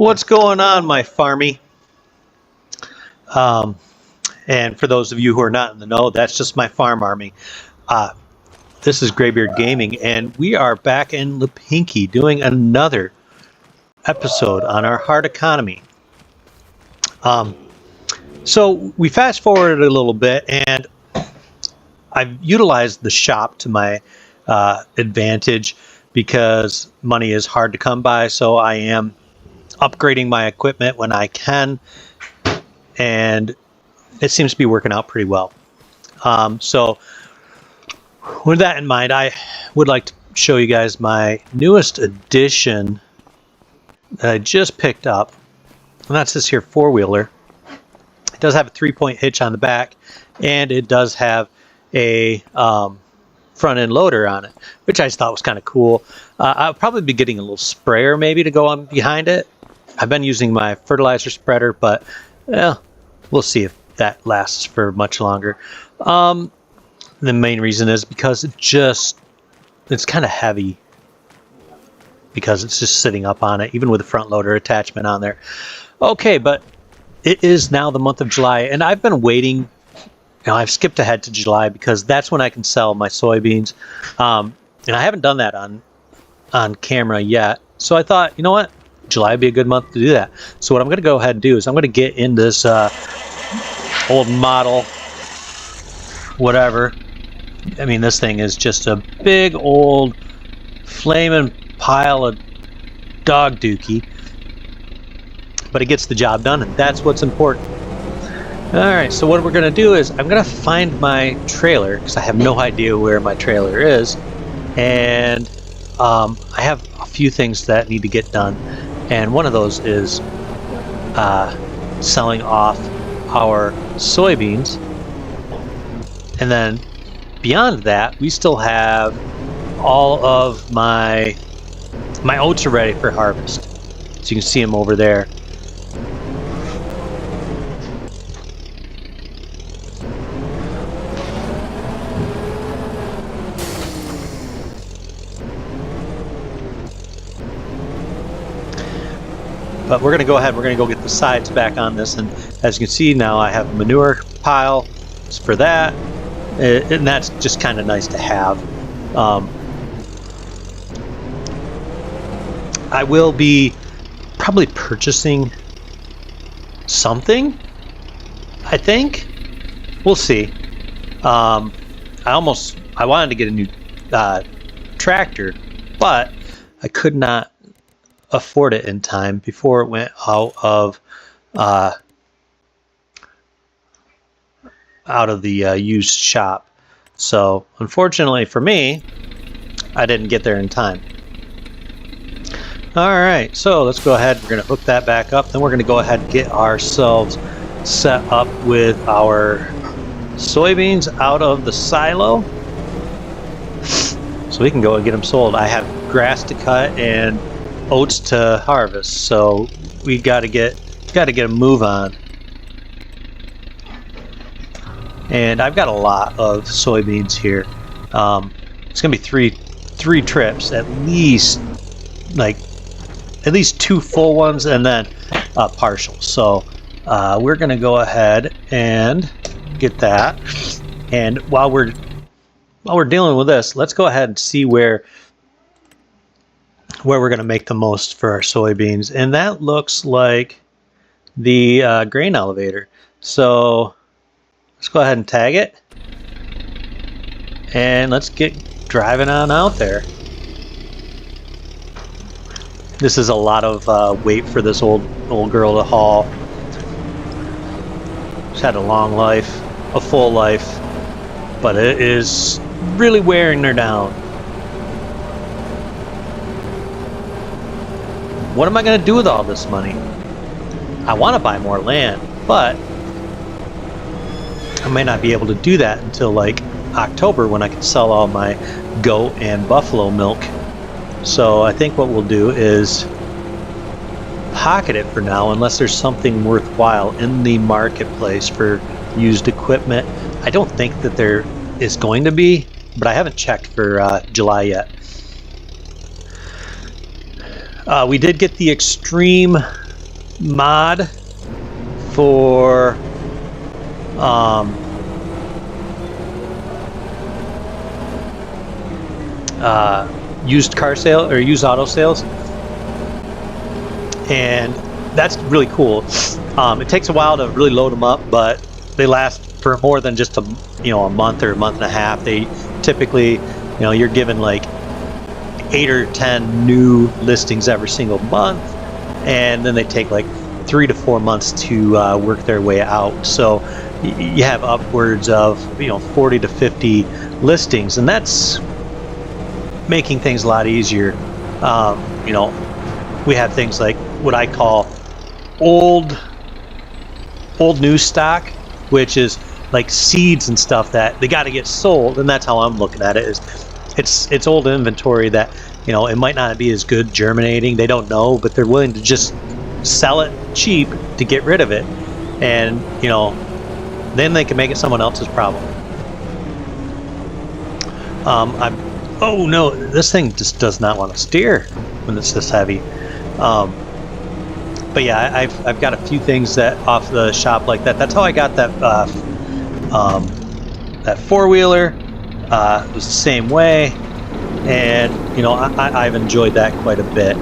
What's going on, my farmy? And for those of you who are not in the know, that's just my farm army. This is Graybeard Gaming, and we are back in the Pinky doing another episode on our hard economy. So we fast forwarded a little bit, and I've utilized the shop to my advantage because money is hard to come by, so I am upgrading my equipment when I can, and it seems to be working out pretty well. So with that in mind, I would like to show you guys my newest addition that I just picked up, and that's this here four-wheeler. It does have a 3-point hitch on the back, and it does have a front end loader on it, which I thought was kind of cool. I'll probably be getting a little sprayer maybe to go on behind it. I've been using my fertilizer spreader, but we'll see if that lasts for much longer. The main reason is because it's kind of heavy because it's just sitting up on it, even with a front loader attachment on there. Okay, but it is now the month of July, and I've been waiting. I've skipped ahead to July because that's when I can sell my soybeans, and I haven't done that on camera yet. So I thought, you know what, July would be a good month to do that. So what I'm going to go ahead and do is I'm going to get in this old model, whatever. I mean, this thing is just a big old flaming pile of dog dookie, but it gets the job done, and that's what's important. Alright, so what we're going to do is I'm going to find my trailer, because I have no idea where my trailer is, and I have a few things that need to get done, and one of those is selling off our soybeans, and then beyond that we still have all of my oats are ready for harvest, so you can see them over there. But we're going to go ahead, we're going to go get the sides back on this, and as you can see now I have a manure pile for that, and that's just kind of nice to have. I will be probably purchasing something, I think. We'll see. I wanted to get a new tractor, but I could not afford it in time before it went out of the used shop. So unfortunately for me, I didn't get there in time. Alright, so let's go ahead, we're going to hook that back up, then we're going to go ahead and get ourselves set up with our soybeans out of the silo so we can go and get them sold. I have grass to cut and oats to harvest, so we got to get a move on. And I've got a lot of soybeans here. It's gonna be three trips at least, like at least 2 full ones and then partial. So we're gonna go ahead and get that. And while we're dealing with this, let's go ahead and see where we're going to make the most for our soybeans, and that looks like the grain elevator. So let's go ahead and tag it, and let's get driving on out there. This is a lot of weight for this old girl to haul. She's had a long life, a full life, but it is really wearing her down. What am I going to do with all this money? I want to buy more land, but I might not be able to do that until like October when I can sell all my goat and buffalo milk. So I think what we'll do is pocket it for now unless there's something worthwhile in the marketplace for used equipment. I don't think that there is going to be, but I haven't checked for July yet. We did get the extreme mod for used car sale or used auto sales, and that's really cool. It takes a while to really load them up, but they last for more than just a month or a month and a half. They typically, you're given like 8 or 10 new listings every single month, and then they take like 3 to 4 months to work their way out. So you have upwards of 40 to 50 listings, and that's making things a lot easier. We have things like what I call old new stock, which is like seeds and stuff that they got to get sold, and that's how I'm looking at it. Is it's old inventory that it might not be as good germinating. They don't know, but they're willing to just sell it cheap to get rid of it, and then they can make it someone else's problem. Oh no, this thing just does not want to steer when it's this heavy. But yeah, I've got a few things that off the shop like that. That's how I got that that four-wheeler. It was the same way, and I've enjoyed that quite a bit.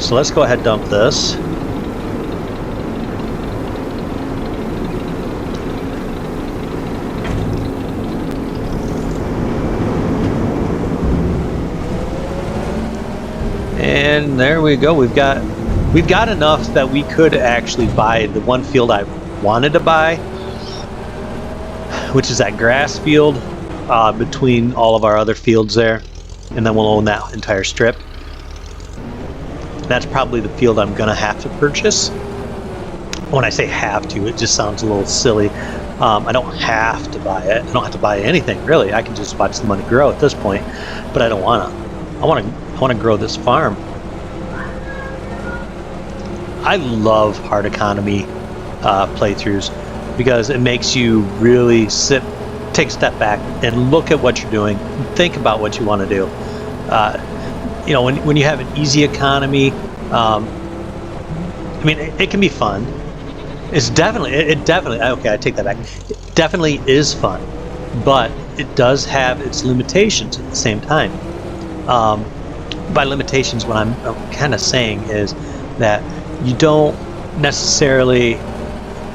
So let's go ahead and dump this. And there we go. We've got enough that we could actually buy the one field I wanted to buy, which is that grass field between all of our other fields there, and then we'll own that entire strip. That's probably the field I'm gonna have to purchase. When I say have to, it just sounds a little silly. I don't have to buy it. I don't have to buy anything really. I can just watch the money grow at this point, but I don't wanna. I want to grow this farm. I love hard economy playthroughs because it makes you really take a step back and look at what you're doing, think about what you want to do. When you have an easy economy, it can be fun. It definitely, okay, I take that back. It definitely is fun, but it does have its limitations at the same time. By limitations, what I'm kind of saying is that you don't necessarily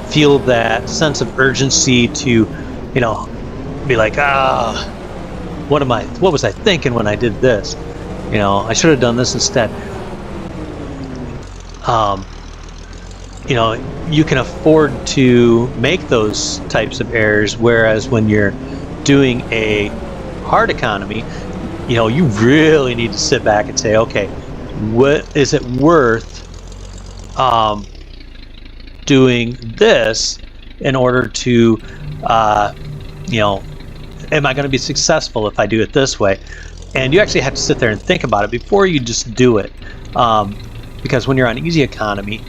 feel that sense of urgency to, be like, what was I thinking when I did this? I should have done this instead. You can afford to make those types of errors, whereas when you're doing a hard economy, you really need to sit back and say, okay, what is it worth doing this in order to, am I going to be successful if I do it this way? And you actually have to sit there and think about it before you just do it. Because when you're on easy economy,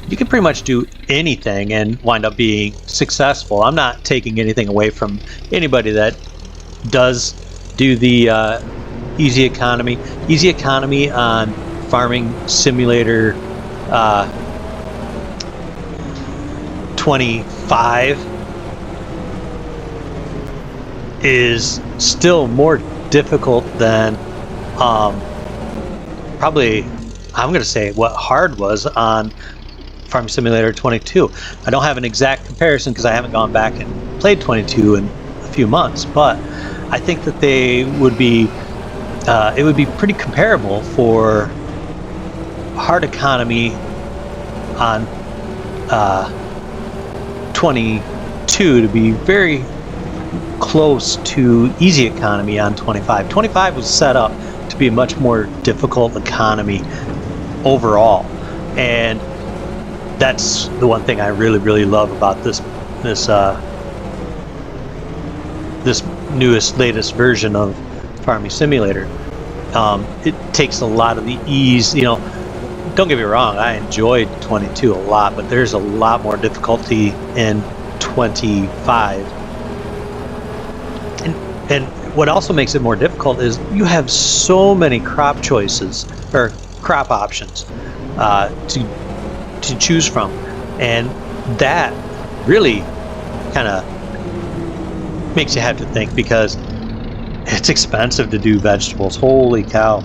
you can pretty much do anything and wind up being successful. I'm not taking anything away from anybody that does do the easy economy. Easy economy on Farming Simulator 25 is still more difficult than probably, I'm going to say, what hard was on Farming Simulator 22. I don't have an exact comparison because I haven't gone back and played 22 in a few months, but I think that they would be it would be pretty comparable for hard economy on 22 to be very close to easy economy on 25. 25 was set up to be a much more difficult economy overall, and that's the one thing I really love about this latest version of Farming Simulator. It takes a lot of the ease. Don't get me wrong, I enjoyed 22 a lot, but there's a lot more difficulty in 25. And what also makes it more difficult is you have so many crop choices, or crop options to choose from, and that really kind of makes you have to think, because it's expensive to do vegetables. Holy cow.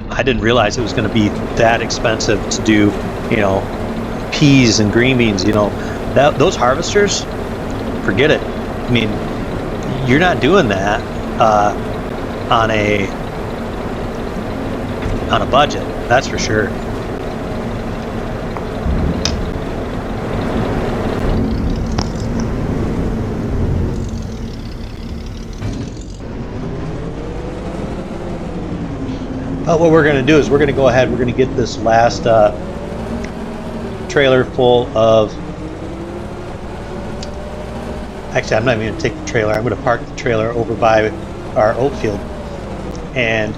I didn't realize it was going to be that expensive to do, you know, peas and green beans. You know, those harvesters, forget it. I mean, you're not doing that on a budget, that's for sure. But what we're going to do is we're going to go ahead, we're going to get this last trailer full of, actually I'm not even going to take the trailer, I'm going to park the trailer over by our oat field, and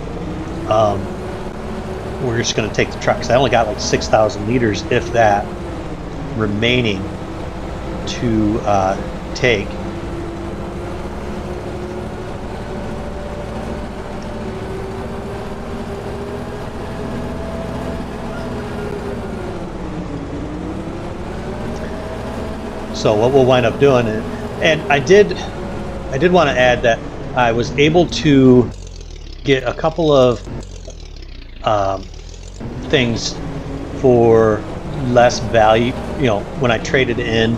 we're just going to take the trucks. I only got like 6,000 liters, if that, remaining to take. So what we'll wind up doing, and I did want to add that I was able to get a couple of things for less value. You know, when I traded in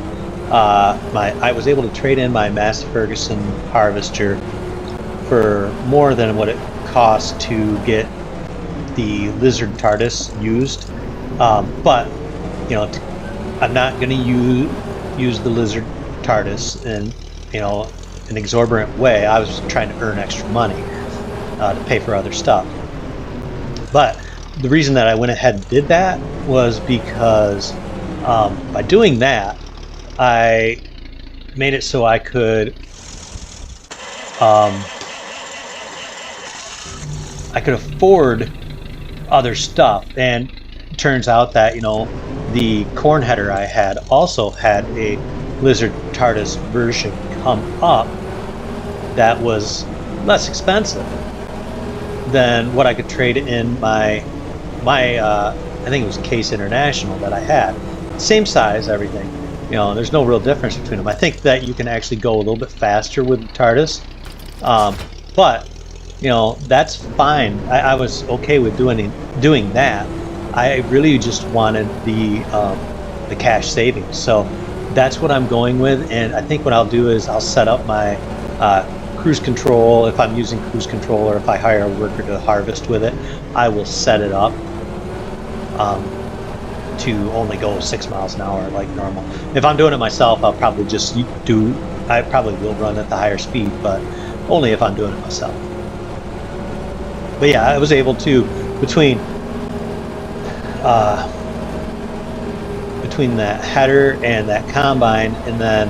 I was able to trade in my Massey Ferguson harvester for more than what it cost to get the Lizard TARDIS used. But you know, I'm not going to use the Lizard TARDIS in, you know, an exorbitant way. I was trying to earn extra money to pay for other stuff. But the reason that I went ahead and did that was because by doing that, I made it so I could afford other stuff. And it turns out that, you know, the corn header I had also had a Lizard TARDIS version come up that was less expensive than what I could trade in my I think it was Case International that I had. Same size, everything. You know, there's no real difference between them. I think that you can actually go a little bit faster with the TARDIS, but you know, that's fine. I was okay with doing that. I really just wanted the cash savings, so that's what I'm going with. And I think what I'll do is I'll set up my cruise control. If I'm using cruise control, or if I hire a worker to harvest with it, I will set it up to only go 6 miles an hour like normal. If I'm doing it myself, I'll probably just I probably will run at the higher speed, but only if I'm doing it myself. But yeah, I was able to, between that header and that combine, and then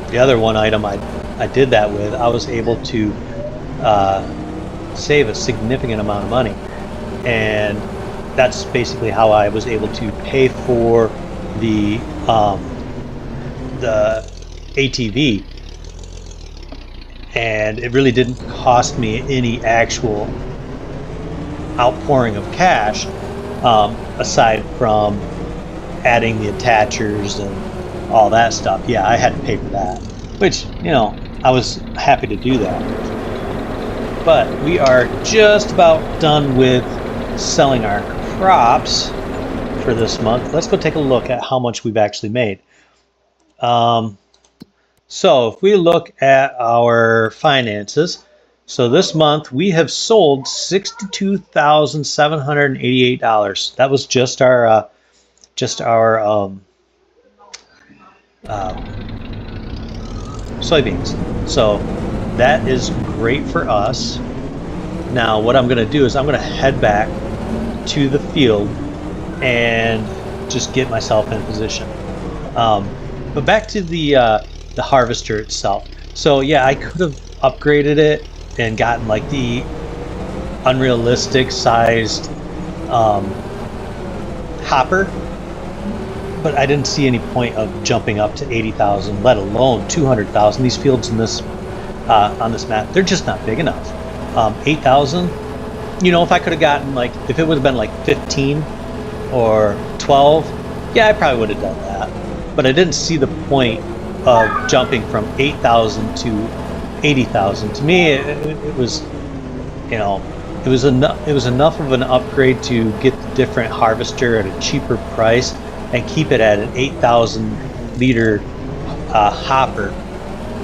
the other one item I did that with, I was able to save a significant amount of money. And that's basically how I was able to pay for the ATV. And it really didn't cost me any actual outpouring of cash, aside from adding the attachers and all that stuff. Yeah, I had to pay for that, which, you know, I was happy to do that. But we are just about done with selling our crops for this month. Let's go take a look at how much we've actually made. So if we look at our finances, so this month we have sold $62,788. That was just our soybeans. So that is great for us. Now what I'm going to do is I'm going to head back to the field and just get myself in position. But back to the harvester itself. So yeah, I could have upgraded it and gotten like the unrealistic sized hopper, but I didn't see any point of jumping up to 80,000, let alone 200,000. These fields in this on this map, they're just not big enough. 8,000. You know, if I could have gotten, like, if it would have been like 15 or 12, yeah, I probably would have done that. But I didn't see the point of jumping from 8,000 to 80,000. To me, it was, you know, it was enough of an upgrade to get the different harvester at a cheaper price and keep it at an 8,000 liter hopper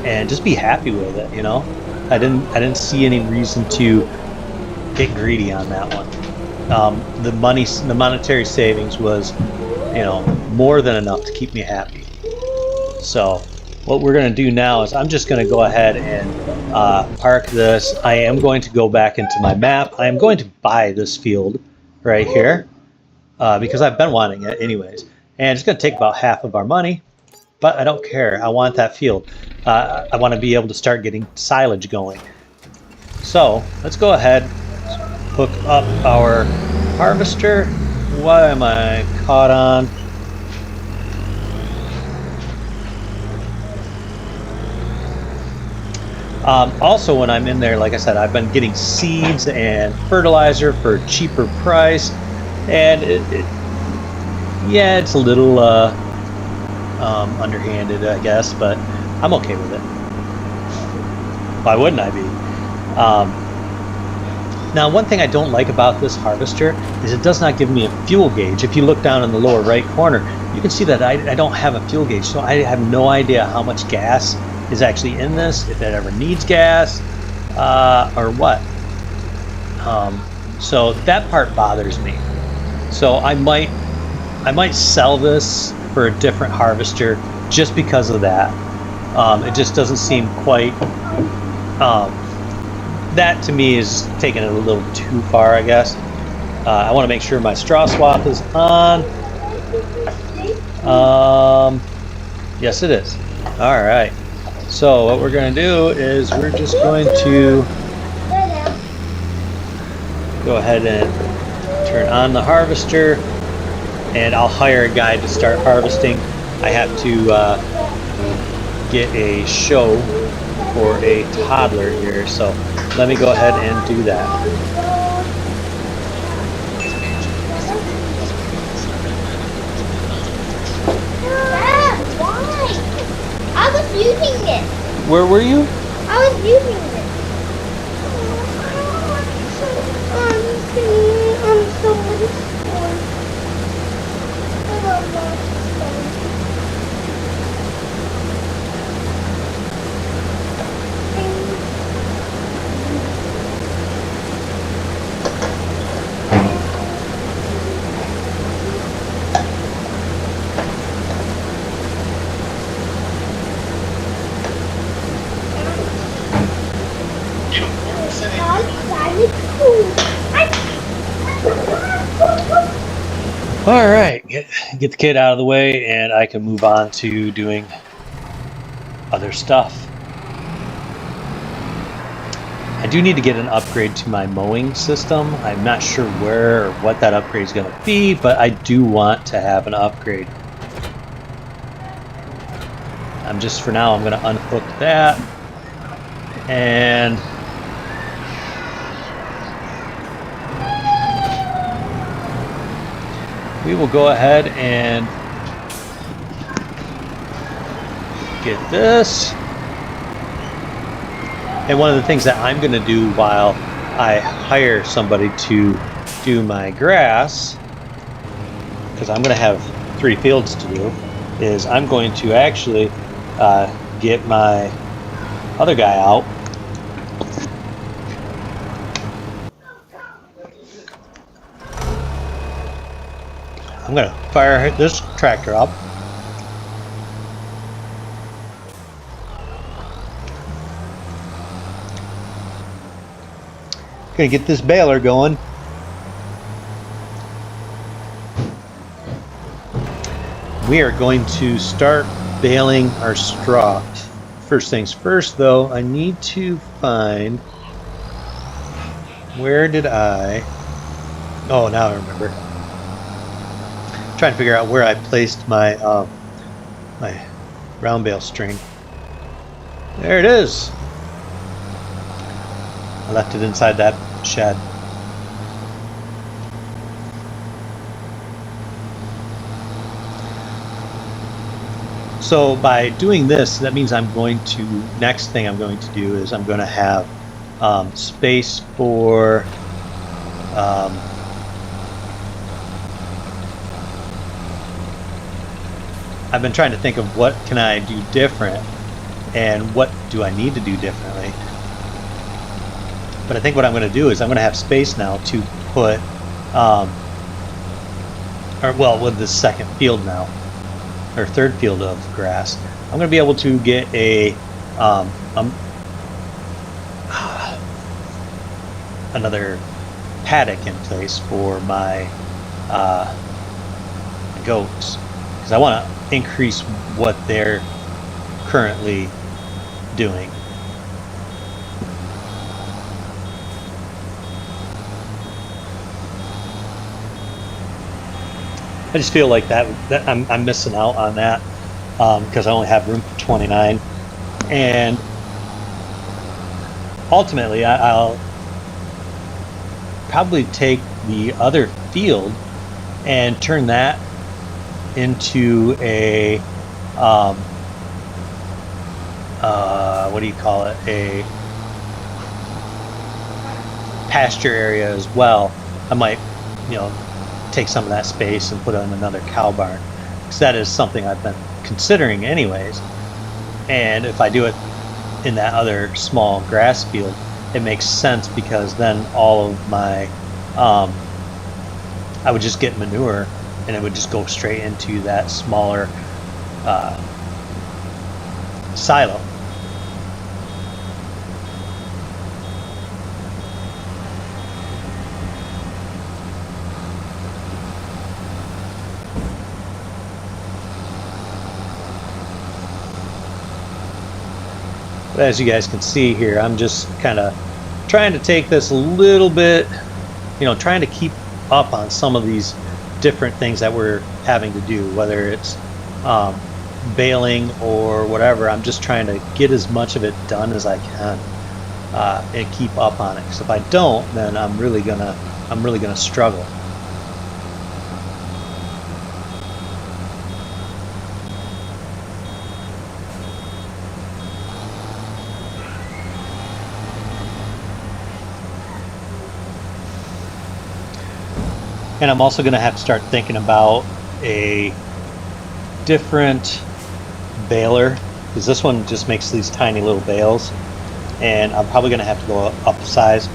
and just be happy with it. You know, I didn't see any reason to get greedy on that one. The monetary savings was, you know, more than enough to keep me happy. So what we're going to do now is I'm just going to go ahead and park this. I am going to go back into my map. I am going to buy this field right here because I've been wanting it anyways. And it's going to take about half of our money, but I don't care. I want that field. I want to be able to start getting silage going. So let's go ahead, hook up our harvester. What am I caught on? Also, when I'm in there, like I said, I've been getting seeds and fertilizer for a cheaper price, and yeah, it's a little underhanded, I guess, but I'm okay with it. Why wouldn't I be? Now, one thing I don't like about this harvester is it does not give me a fuel gauge. If you look down in the lower right corner, you can see that I don't have a fuel gauge, so I have no idea how much gas is actually in this, if it ever needs gas, or what. So that part bothers me. So I might sell this for a different harvester just because of that. It just doesn't seem quite. That to me is taking it a little too far, I guess. I want to make sure my straw swap is on. Yes, it is. All right. So what we're going to do is we're just going to go ahead and turn on the harvester, and I'll hire a guy to start harvesting. I have to get a show for a toddler here, so let me go ahead and do that. I was using it. Where were you? I was using it. Somebody's phone. I don't know. All right, get the kid out of the way, and I can move on to doing other stuff. I do need to get an upgrade to my mowing system. I'm not sure where or what that upgrade is going to be, but I do want to have an upgrade. For now, I'm going to unhook that, and we will go ahead and get this. And one of the things that I'm going to do while I hire somebody to do my grass, because I'm going to have 3 fields to do, is I'm going to actually get my other guy out. I'm going to fire this tractor up. Going to get this baler going. We are going to start baling our straw. First things first, though, I need to find, where did I, oh, now I remember. I'm trying to figure out where I placed my my round bale string. There it is. left it inside that shed. So by doing this, that means next thing I'm going to do is I'm going to have space for I've been trying to think of what can I do different and what do I need to do differently. But I think what I'm going to do is I'm going to have space now to put, with this second field now, or third field of grass, I'm going to be able to get another paddock in place for my goats, because I want to increase what they're currently doing. I just feel like that I'm missing out on that because I only have room for 29, and ultimately I'll probably take the other field and turn that into a what do you call it, a pasture area as well. I might, take some of that space and put it in another cow barn, because that is something I've been considering anyways. And if I do it in that other small grass field, it makes sense, because then all of my I would just get manure and it would just go straight into that smaller silo. But as you guys can see here, I'm just kind of trying to take this a little bit, trying to keep up on some of these different things that we're having to do, whether it's baling or whatever. I'm just trying to get as much of it done as I can and keep up on it. Because if I don't, then I'm really gonna struggle. And I'm also going to have to start thinking about a different baler, because this one just makes these tiny little bales, and I'm probably going to have to go up a size.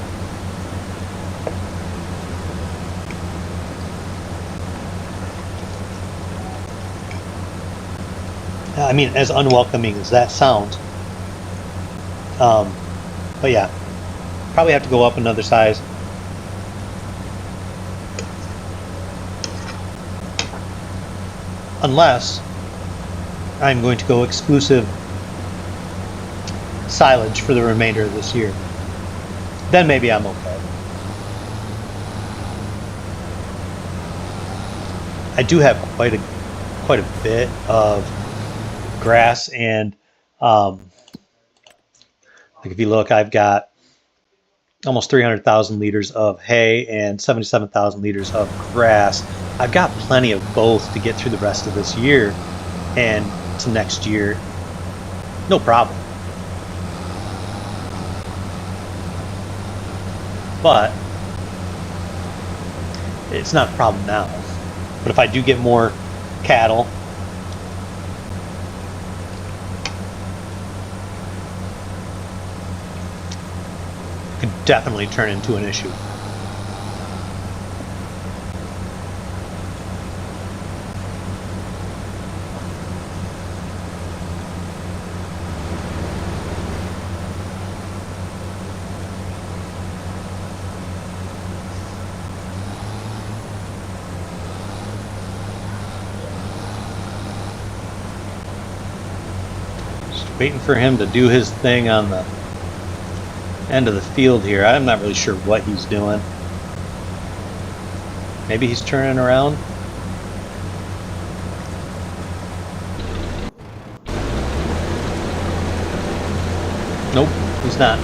I mean, as unwelcoming as that sounds, but yeah, probably have to go up another size. Unless I'm going to go exclusive silage for the remainder of this year. Then maybe I'm okay. I do have quite a bit of grass, and like if you look, I've got almost 300,000 liters of hay and 77,000 liters of grass. I've got plenty of both to get through the rest of this year and to next year. No problem. But it's not a problem now. But if I do get more cattle, it could definitely turn into an issue. Waiting for him to do his thing on the end of the field here. I'm not really sure what he's doing. Maybe he's turning around. Nope, he's not.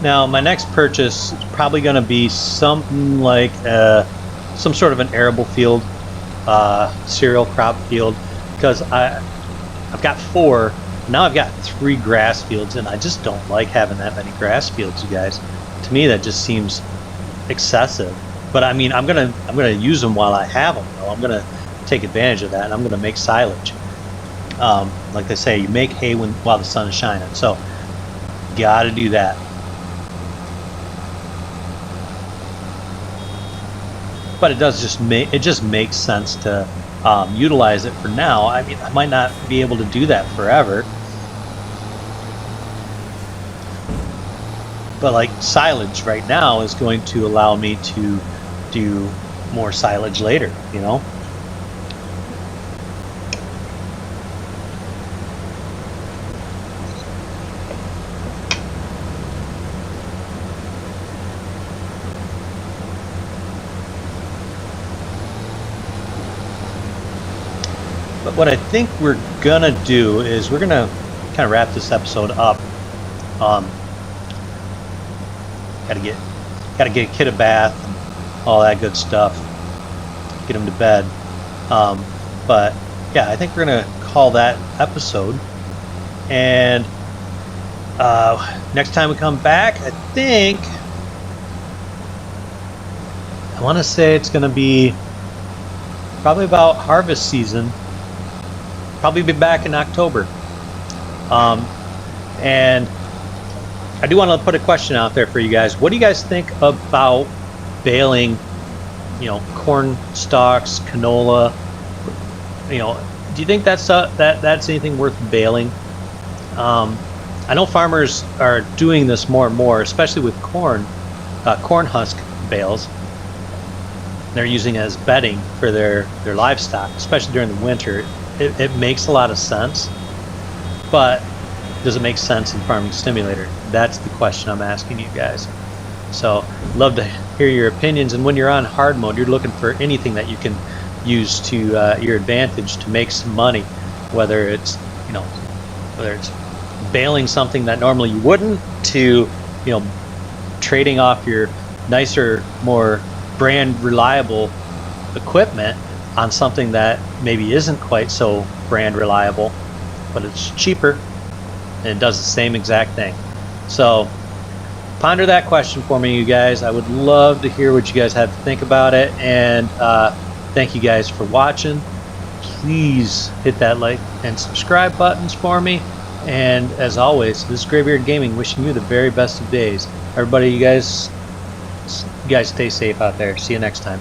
Now my next purchase is probably going to be something like some sort of an arable field, cereal crop field, because I've got 4. Now I've got 3 grass fields, and I just don't like having that many grass fields, you guys. To me, that just seems excessive. But I mean, I'm gonna use them while I have them. Though I'm gonna take advantage of that, and I'm gonna make silage. Like they say, you make hay while the sun is shining. So, gotta do that. But it does just makes sense to utilize it for now. I mean, I might not be able to do that forever. But like silage right now is going to allow me to do more silage later, you know? But what I think we're gonna do is we're gonna kind of wrap this episode up. Gotta get a kid a bath and all that good stuff. Get him to bed. But yeah, I think we're gonna call that episode. And next time we come back, I think I want to say it's gonna be probably about harvest season. Probably be back in October. And I do want to put a question out there for you guys. What do you guys think about baling, you know, corn stalks, canola? You know, do you think that's anything worth baling? I know farmers are doing this more and more, especially with corn husk bales. They're using it as bedding for their livestock, especially during the winter. It makes a lot of sense, but does it make sense in Farming Simulator? That's the question I'm asking you guys. So love to hear your opinions. And when you're on hard mode, you're looking for anything that you can use to your advantage to make some money, whether it's baling something that normally you wouldn't, to trading off your nicer, more brand reliable equipment on something that maybe isn't quite so brand reliable, but it's cheaper and it does the same exact thing. So ponder that question for me, you guys. I would love to hear what you guys have to think about it. And thank you guys for watching. Please hit that like and subscribe buttons for me. And as always, this is Graybeard Gaming, wishing you the very best of days. Everybody, you guys stay safe out there. See you next time.